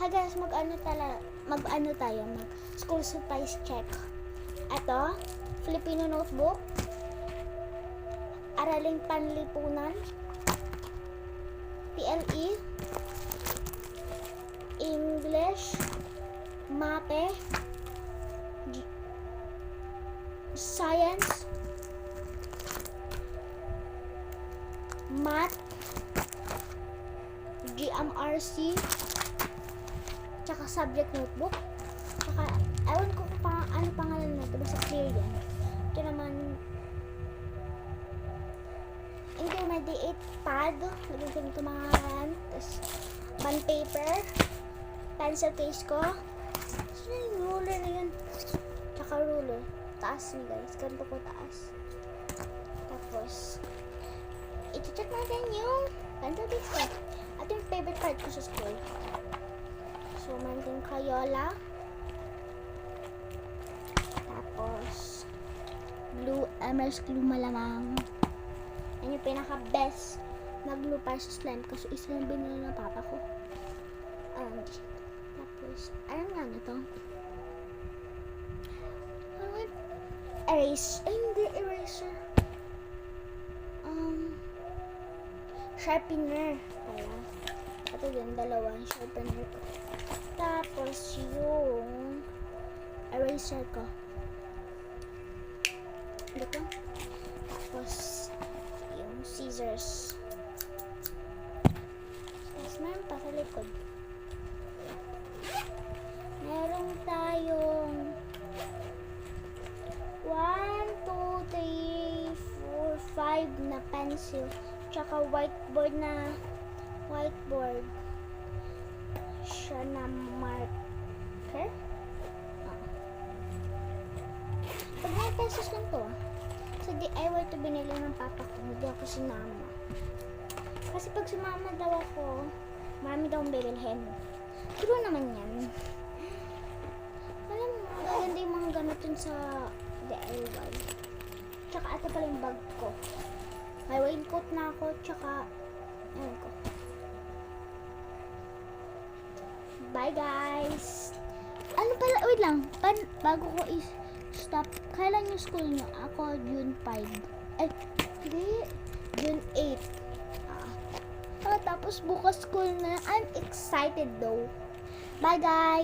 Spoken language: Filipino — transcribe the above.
Hi guys, mag-ano tayo, school supplies check. Ito, Filipino notebook, Araling Panlipunan, PLE, English, Mate, Science, Math, GMRC, tsaka subject notebook, tsaka ewan ko pa ano pangalan nito, basta clear yan. Ito naman intermediate pad, lagyan ko mga yan, tapos bond paper, pencil case ko, sino yung ruler na yun, tsaka ruler, taas niya guys, ganito ko taas. Tapos i-check natin yung pencil case ko. At yung favorite part ko sa school, so meron din Crayola, tapos glue, MS glue malamang. Yan yung pinaka best na glue para sa slime kasi isa yung binili ng papa ko. Tapos ano nga na to, erase, ay hindi eraser, sharpener pala. Ito din, dalawang sharpener ko. Tapos yung eraser ko dito. Tapos yung scissors. Tapos meron pa sa likod. Meron tayong 1, 2, 3, 4, 5 na pencil. Tsaka whiteboard siya na marker. Pag 9 pesos lang to. Sa DIY to binili ng papa ko, hindi ako sinama. Kasi pag sumama daw ako, marami daw ang bibilhin. True naman yan. Alam mo, magaganda yung mga gamit yun sa DIY. Tsaka ito pala yung bag ko. May raincoat na ako, tsaka ayan ko. Bye guys! Ano pala, wait lang, bago ko stop, kailan yung school nyo? Ako, June 5. Hindi, June 8. Tapos bukas school na. I'm excited though. Bye guys!